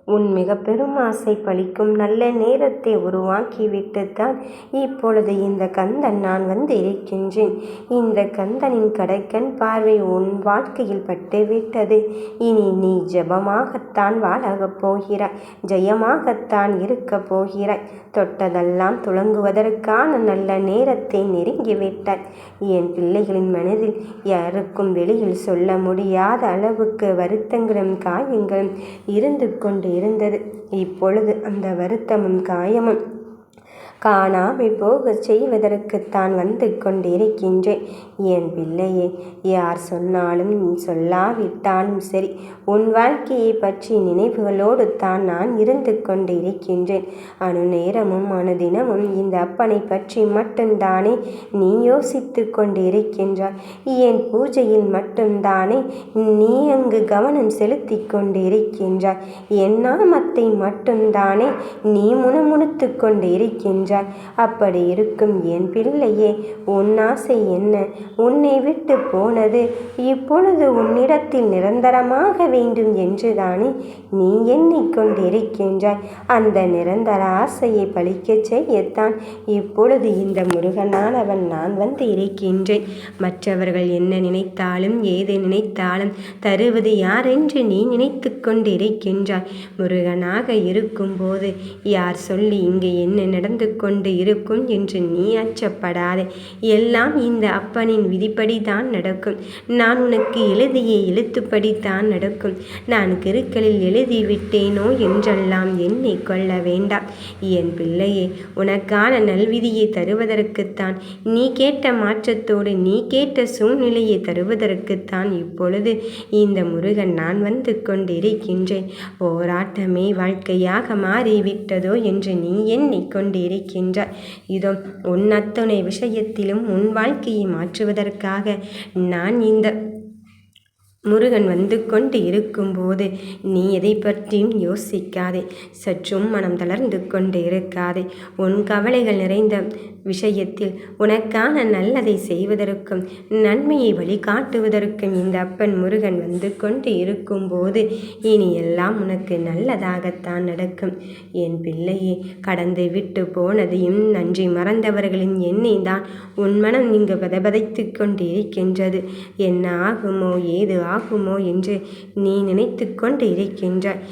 உன் மிக பெரும் ஆசை பலிக்கும் நல்ல நேரத்தை உருவாக்கிவிட்டுத்தான் இப்பொழுது இந்த கந்தன் நான் வந்து இருக்கின்றேன். இந்த கந்தனின் கடைக்கண் பார்வை உன் வாழ்க்கையில் பட்டுவிட்டது. இனி நீ ஜெபமாகத்தான் வாழப் போகிறாய், ஜெயமாகத்தான் இருக்கப் போகிறாய். தொட்டதெல்லாம் துளங்குவதற்கான நல்ல நேரத்தை நெருங்கிவிட்டாய். என் பிள்ளைகளின் மனதில் யாருக்கும் வெளியில் சொல்ல முடியாத அளவுக்கு வருத்தங்களும் காயங்களும் இருந்து கொண்டு இருந்தது. இப்பொழுது அந்த வருத்தமும் காயமும் காணாமல் போகச் செய்வதற்குத்தான் வந்து கொண்டிருக்கின்றேன். என் பிள்ளையே, யார் சொன்னாலும் சொல்லாவிட்டாலும் சரி, உன் வாழ்க்கையை பற்றி நினைவுகளோடு தான் நான் இருந்து கொண்டிருக்கின்றேன். அணுநேரமும் அணுதினமும் இந்த அப்பனை பற்றி மட்டும்தானே நீ யோசித்து கொண்டிருக்கின்றாய். என் பூஜையில் மட்டும்தானே நீ அங்கு கவனம் செலுத்தி கொண்டிருக்கின்றாய். என் நாமத்தை மட்டும்தானே நீ முணுமுணுத்து கொண்டிருக்கின்றாய். அப்படி இருக்கும் என் பிள்ளையே, உன் ஆசை என்ன? உன்னை விட்டு போனது இப்பொழுது உன்னிடத்தில் நிரந்தரமாக வேண்டும் என்றுதானே நீ எண்ணிக்கொண்டிருக்கின்றாய். அந்த நிரந்தர ஆசையை பலிக்கச் செய்யத்தான் இப்பொழுது இந்த முருகனானவன் நான் வந்து இருக்கின்றேன். மற்றவர்கள் என்ன நினைத்தாலும் ஏது நினைத்தாலும் தருவது யார் என்று நீ நினைத்து கொண்டிருக்கின்றாய். முருகனாக இருக்கும்போது யார் சொல்லி இங்கு என்ன நடந்து கொண்டு இருக்கும் என்று நீ அச்சப்படாதே. எல்லாம் இந்த அப்பனின் விதிப்படி தான் நடக்கும். நான் உனக்கு எழுதிய எழுத்துப்படி தான் நடக்கும். நான் கிறுக்களில் எழுதிவிட்டேனோ என்றெல்லாம் எண்ணிக்கொள்ள வேண்டாம். என் பிள்ளையே, உனக்கான நல்விதியை தருவதற்குத்தான், நீ கேட்ட மாற்றத்தோடு நீ கேட்ட சூழ்நிலையை தருவதற்குத்தான் இப்பொழுது இந்த முருகன் நான் வந்து கொண்டிருக்கின்றேன். போராட்டமே வாழ்க்கையாக மாறிவிட்டதோ என்று நீ எண்ணிக்கொண்டிருக்கின்றாய். இதோ உன் அத்தனை விஷயத்திலும் உன் வாழ்க்கையை மாற்றுவதற்காக நான் இந்த முருகன் வந்து கொண்டு இருக்கும்போது நீ எதை பற்றியும் யோசிக்காதே. சற்றும் மனம் தளர்ந்து கொண்டு இருக்காதே. உன் கவலைகள் நிறைந்த விஷயத்தில் உனக்கான நல்லதை செய்வதற்கும் நன்மையை வழிகாட்டுவதற்கும் இந்த அப்பன் முருகன் வந்து கொண்டு இருக்கும்போது இனி எல்லாம் உனக்கு நல்லதாகத்தான் நடக்கும். என் பிள்ளையே, கடந்து விட்டு போனதையும் நன்றி மறந்தவர்களின் எண்ணெய் தான் உன் மனம் இங்கு பதபதைத்து கொண்டு இருக்கின்றது. என்ன ஆகுமோ ஏது ஆகுமோ என்று நீ நினைத்து கொண்டு இருக்கின்றாய்.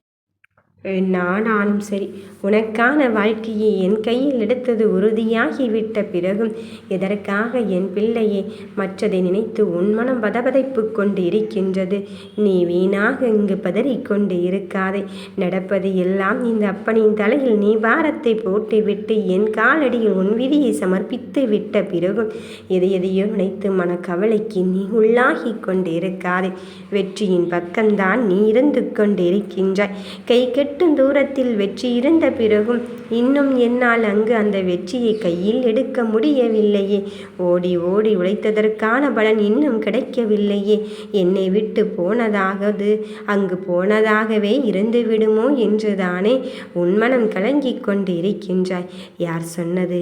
நானாலும் சரி, உனக்கான வாழ்க்கையை என் கையில் எடுத்தது உறுதியாகிவிட்ட பிறகும் எதற்காக என் பிள்ளையே மற்றதை நினைத்து உன் மனம் பதபதைப்பு கொண்டு இருக்கின்றது? நீ வீணாக இங்கு பதறிக்கொண்டு இருக்காதே. நடப்பது எல்லாம் இந்த அப்பனின் தலையில் நீ பாரத்தை போட்டுவிட்டு என் காலடியில் உன் விதியை சமர்ப்பித்து விட்ட பிறகும் எதையோ நினைத்து மனக்கவலைக்கு நீ உள்ளாகி கொண்டு இருக்காதே. வெற்றியின் பக்கம்தான் நீ இருந்து கொண்டு இருக்கின்றாய். கை கெட்டும் தூரத்தில் வெற்றி இருந்த பிறகும் இன்னும் என்னால் அங்கு அந்த வெற்றியை கையில் எடுக்க முடியவில்லையே. ஓடி ஓடி உழைத்ததற்கான பலன் இன்னும் கிடைக்கவில்லையே. என்னை விட்டு போனதாவது அங்கு போனதாகவே இருந்து விடுமோ என்றுதானே உன் மனம் கலங்கிக் கொண்டு இருக்கின்றாய். யார் சொன்னது?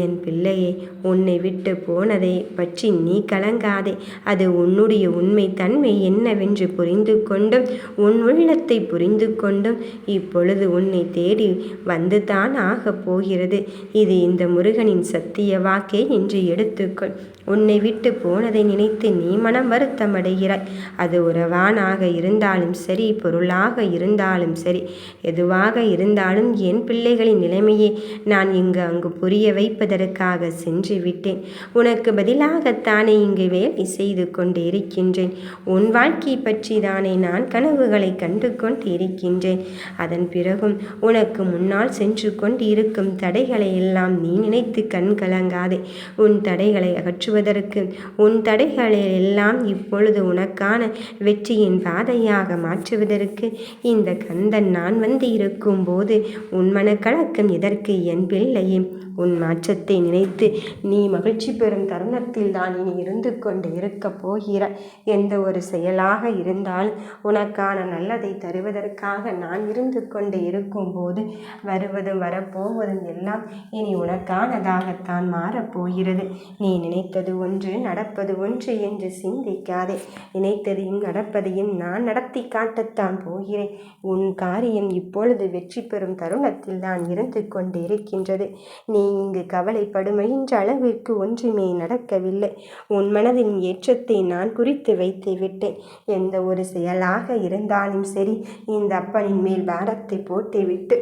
என் பிள்ளையே, உன்னை விட்டு போனதை பற்றி நீ கலங்காதே. அது உன்னுடைய உண்மை தன்மை என்னவென்று புரிந்து கொண்டும் உன் உள்ளத்தை புரிந்து கொண்டும் இப்பொழுது உன்னை தேடி வந்து தான் ஆகப் போகிறது. இது இந்த முருகனின் சத்திய வாக்கே என்று எடுத்துக்கொள். உன்னை விட்டு போனதை நினைத்து நீ மனம் வருத்தமடைகிறாய். அது உறவானாக இருந்தாலும் சரி, பொருளாக இருந்தாலும் சரி, எதுவாக இருந்தாலும் என் பிள்ளைகளின் நிலைமையை நான் அங்கு புரிய வைப்பதற்காக சென்று விட்டேன். உனக்கு பதிலாகத்தானே இங்கு வேலை செய்து கொண்டு இருக்கின்றேன். உன் வாழ்க்கை பற்றி தானே நான் கனவுகளை கண்டு கொண்டு இருக்கின்றேன். அதன் பிறகும் உனக்கு முன்னால் சென்று கொண்டு இருக்கும் தடைகளை எல்லாம் நீ நினைத்து கண் கலங்காதே. உன் தடைகளை அகற்றுவதற்கு, உன் தடைகளை எல்லாம் இப்பொழுது உனக்கான வெற்றியின் பாதையாக மாற்றுவதற்கு இந்த கந்தன் நான் வந்து இருக்கும்போது உன் மனக்கலக்கம் எதற்கு என் பிள்ளையே? உன் மாற்றத்தை நினைத்து நீ மகிழ்ச்சி பெறும் தருணத்தில் தான் நீ இருந்து கொண்டு இருக்கப் போகிறாய். எந்த ஒரு செயலாக இருந்தாலும் உனக்கான நல்லதை தருவதற்காக நான் இருந்து இருந்து கொண்டு இருக்கும்போது வருவதும் வரப்போவதும் எல்லாம் இனி உனக்கானதாகத்தான் மாறப்போகிறது. நீ நினைத்தது ஒன்று நடப்பது ஒன்று என்று சிந்திக்காதே. நினைத்ததையும் நடப்பதையும் நான் நடத்தி காட்டத்தான் போகிறேன். உன் காரியம் இப்பொழுது வெற்றி பெறும் தருணத்தில் தான் இருந்து கொண்டிருக்கின்றது. நீ இங்கு கவலைப்படுமைன்ற அளவிற்கு ஒன்றுமே நடக்கவில்லை. உன் மனதின் ஏற்றத்தை நான் குறித்து வைத்து விட்டேன். எந்த ஒரு செயலாக இருந்தாலும் சரி, இந்த அப்பனின் மேல் பாரத்தை போட்டுவிட்டு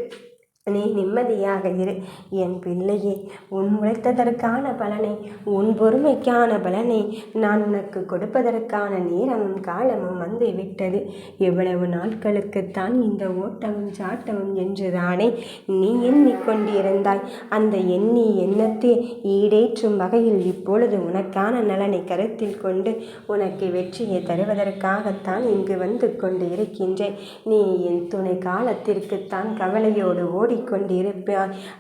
நீ நிம்மதியாக இரு. என் பிள்ளையே, உன் உழைத்ததற்கான பலனை, உன் பொறுமைக்கான பலனை நான் உனக்கு கொடுப்பதற்கான நேரமும் காலமும் வந்து விட்டது. எவ்வளவு நாட்களுக்குத்தான் இந்த ஓட்டமும் சாட்டமும் என்றுதானே நீ எண்ணிக்கொண்டிருந்தாய். அந்த எண்ணத்தை ஈடேற்றும் வகையில் இப்பொழுது உனக்கான நலனை கருத்தில் கொண்டு உனக்கு வெற்றியை தருவதற்காகத்தான் இங்கு வந்து கொண்டு இருக்கின்றேன். நீ என் துணை காலத்திற்குத்தான் கவலையோடு ஓடிக்கொண்டிருப்பாய்.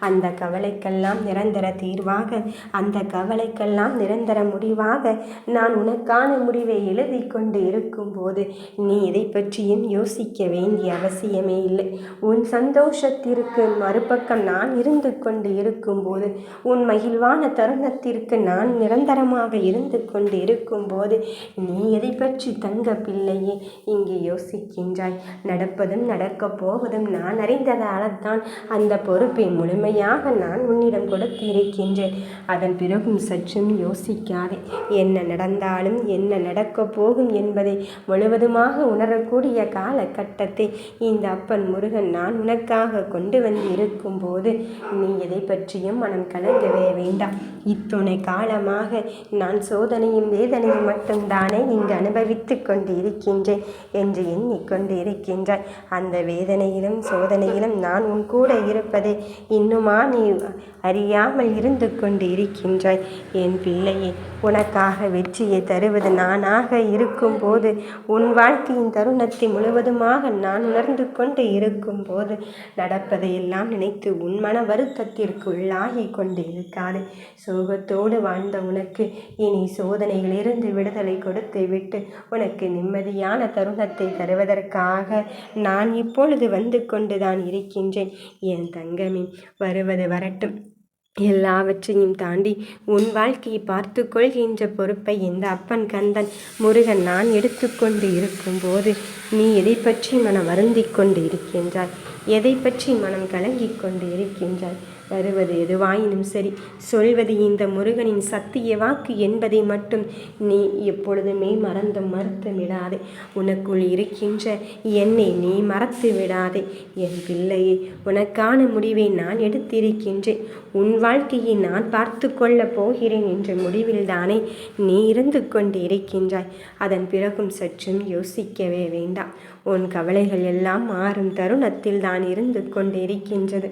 அந்த கவலைக்கெல்லாம் நிரந்தர தீர்வாக, அந்த கவலைக்கெல்லாம் நிரந்தர முடிவாக நான் உனக்கான முடிவை எழுதி கொண்டு இருக்கும்போது நீ இதை பற்றியும் யோசிக்க வேண்டிய அவசியமே இல்லை. உன் சந்தோஷத்திற்கு மறுபக்கம் நான் இருந்து கொண்டு இருக்கும்போது, உன் மகிழ்வான தருணத்திற்கு நான் நிரந்தரமாக இருந்து கொண்டு இருக்கும்போது நீ எதை பற்றி தங்க பிள்ளையே இங்கு யோசிக்கின்றாய்? நடப்பதும் நடக்கப் போவதும் நான் அறிந்ததால்தான் அந்த பொறுப்பை முழுமையாக நான் உன்னிடம் கொடுத்து இருக்கின்றேன். அதன் பிறகும் சற்றும் யோசிக்காதே. என்ன நடந்தாலும் என்ன நடக்கப் போகும் என்பதை முழுவதுமாக உணரக்கூடிய காலகட்டத்தை இந்த அப்பன் முருகன் நான் உனக்காக கொண்டு வந்து இருக்கும்போது நீ எதை பற்றியும் மனம் கலங்கவே வேண்டாம். இத்துணை காலமாக நான் சோதனையும் வேதனையும் மட்டும்தானே இங்கு அனுபவித்து கொண்டு இருக்கின்றேன் என்று எண்ணிக்கொண்டு இருக்கின்றாய். அந்த வேதனையிலும் சோதனையிலும் நான் உன் கூட இருப்பதை இன்னுமா நீ அறியாமல் இருந்து கொண்டு இருக்கின்றாய்? என் பிள்ளையே, உனக்காக வெற்றியை தருவது நானாக இருக்கும்போது, உன் வாழ்க்கையின் தருணத்தை முழுவதுமாக நான் உணர்ந்து கொண்டு இருக்கும்போது நடப்பதையெல்லாம் நினைத்து உன் மன வருத்தத்திற்கு உள்ளாகி கொண்டு இருக்காது. சோகத்தோடு வாழ்ந்த உனக்கு இனி சோதனைகளிலிருந்து விடுதலை கொடுத்து விட்டு உனக்கு நிம்மதியான தருணத்தை தருவதற்காக நான் இப்பொழுது வந்து கொண்டுதான் இருக்கின்றேன். என் தங்கமே, வருவது வரட்டும். எல்லாவற்றையும் தாண்டி உன் வாழ்க்கையை பார்த்து கொள்கின்ற பொறுப்பை இந்த அப்பன் கந்தன் முருகன் நான் எடுத்துக்கொண்டு இருக்கும்போது நீ எதை பற்றி மனம் வருந்திக் கொண்டு இருக்கின்றாய்? எதை பற்றி மனம் கலங்கிக் கொண்டு இருக்கின்றாய்? வருவது எதுவாயினும் சரி, சொல்வது இந்த முருகனின் சத்திய வாக்கு என்பதை மட்டும் நீ எப்பொழுதுமே மறுத்து விடாதே. உனக்குள் இருக்கின்ற என்னை நீ மறத்து விடாதே. என் பிள்ளையே, உனக்கான முடிவை நான் எடுத்திருக்கின்றேன். உன் வாழ்க்கையை நான் பார்த்து கொள்ளப் போகிறேன் என்ற முடிவில்தானே நீ இருந்து கொண்டு இருக்கின்றாய். அதன் பிறகும் சற்றும் யோசிக்கவே வேண்டாம். உன் கவலைகள் எல்லாம் மாறும் தருணத்தில் தான் இருந்து கொண்டு இருக்கின்றது.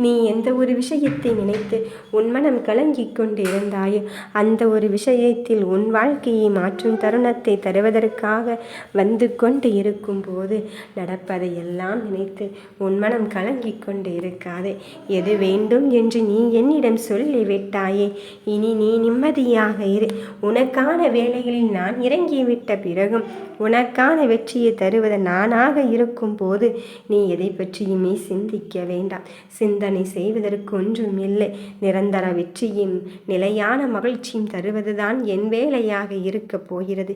நீ எந்த ஒரு விஷயத்தை நினைத்து உன் மனம் கலங்கிக் கொண்டு இருந்தாயோ அந்த ஒரு விஷயத்தில் உன் வாழ்க்கையை மாற்றும் தருணத்தை தருவதற்காக வந்து கொண்டு இருக்கும்போது நடப்பதை எல்லாம் நினைத்து உன் மனம் கலங்கிக் கொண்டு இருக்காதே. எது வேண்டும் என்று நீ என்னிடம் சொல்லிவிட்டாயே, இனி நீ நிம்மதியாக இரு. உனக்கான வேலைகளில் நான் இறங்கிவிட்ட பிறகும் உனக்கான வெற்றியை தருவது நானாக இருக்கும் போது நீ எதை பற்றியுமே சிந்திக்க வேண்டாம். சிந்தனை செய்வதற்கு ஒன்றும் இல்லை. நிரந்தர வெற்றியும் நிலையான மகிழ்ச்சியும் தருவதுதான் என் வேலையாக இருக்கப் போகிறது.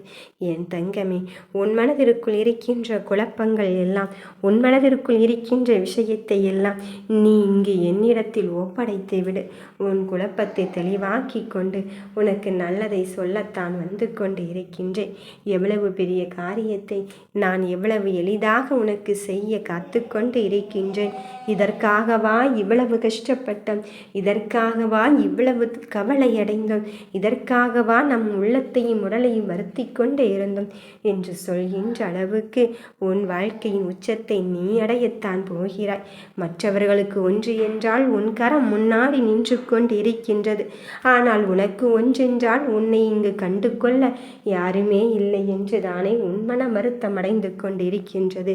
என் தங்கமே, உன் மனதிற்குள் இருக்கின்ற குழப்பங்கள் எல்லாம், உன் மனதிற்குள் இருக்கின்ற விஷயத்தை எல்லாம் நீ இங்கு என்னிடத்தில் ஒப்படைத்து விடு. உன் குழப்பத்தை தெளிவாக்கி கொண்டு உனக்கு நல்லதை சொல்லத்தான் வந்து கொண்டு இருக்கின்றேன். எவ்வளவு பெரிய காரியத்தை நான் எவ்வளவு எளிதாக உனக்கு செய்ய காத்து கொண்டு இருக்கின்றேன். இதற்காகவா இவ்வளவு கஷ்டப்பட்டோம்? இதற்காகவா இவ்வளவு கவலை அடைந்தோம்? இதற்காகவா நம் உள்ளத்தையும் உடலையும் வருத்தி கொண்டு இருந்தோம் என்று சொல்கின்ற அளவுக்கு உன் வாழ்க்கையின் உச்சத்தை நீ அடையத்தான் போகிறாய். மற்றவர்களுக்கு ஒன்று என்றால் உன் கரம் முன்னாடி நின்று கொண்டு இருக்கின்றது. ஆனால் உனக்கு ஒன்றென்றால் உன்னை இங்கு கண்டு கொள்ள யாருமே இல்லை என்று தானே உன் மன வருத்தம் அடைந்து கொண்டு இருக்கின்றது.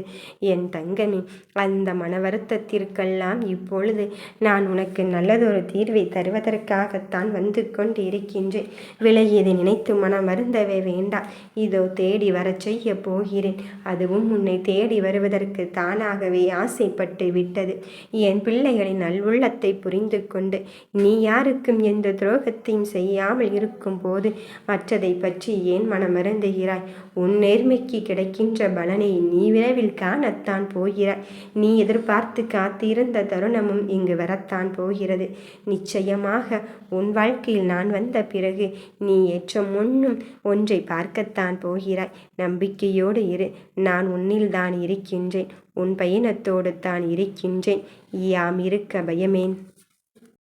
என் தங்கமே, அந்த மன வருத்தத்திற்கெல்லாம் இப்பொழுது நான் உனக்கு நல்லதொரு தீர்வை தருவதற்காகத்தான் வந்து கொண்டு இருக்கின்றேன். விலகியதை நினைத்து மனம் வருந்தவே வேண்டாம். இதோ தேடி வரச் செய்ய போகிறேன். அதுவும் உன்னை தேடி வருவதற்கு தானாகவே ஆசைப்பட்டு விட்டது. என் பிள்ளைகளின் நல்வுள்ளத்தை புரிந்து கொண்டு நீ யாருக்கும் எந்த துரோகத்தையும் செய்யாமல் இருக்கும் போது மற்றதை பற்றி ஏன் மனம் வருந்துகிறாய்? உன் நேர்மைக்கு கிடைக்கின்ற பலனை நீ விரைவில் காணத்தான் போகிறாய். நீ எதிர்பார்த்து காத்திருந்த தருணமும் இங்கு வரத்தான் போகிறது. நிச்சயமாக உன் வாழ்க்கையில் நான் வந்த பிறகு நீ ஏற்றம் ஒன்றை பார்க்கத்தான் போகிறாய். நம்பிக்கையோடு இரு. நான் உன்னில்தான் இருக்கின்றேன். உன் பயணத்தோடு தான் இருக்கின்றேன். யாம் இருக்க பயமேன்?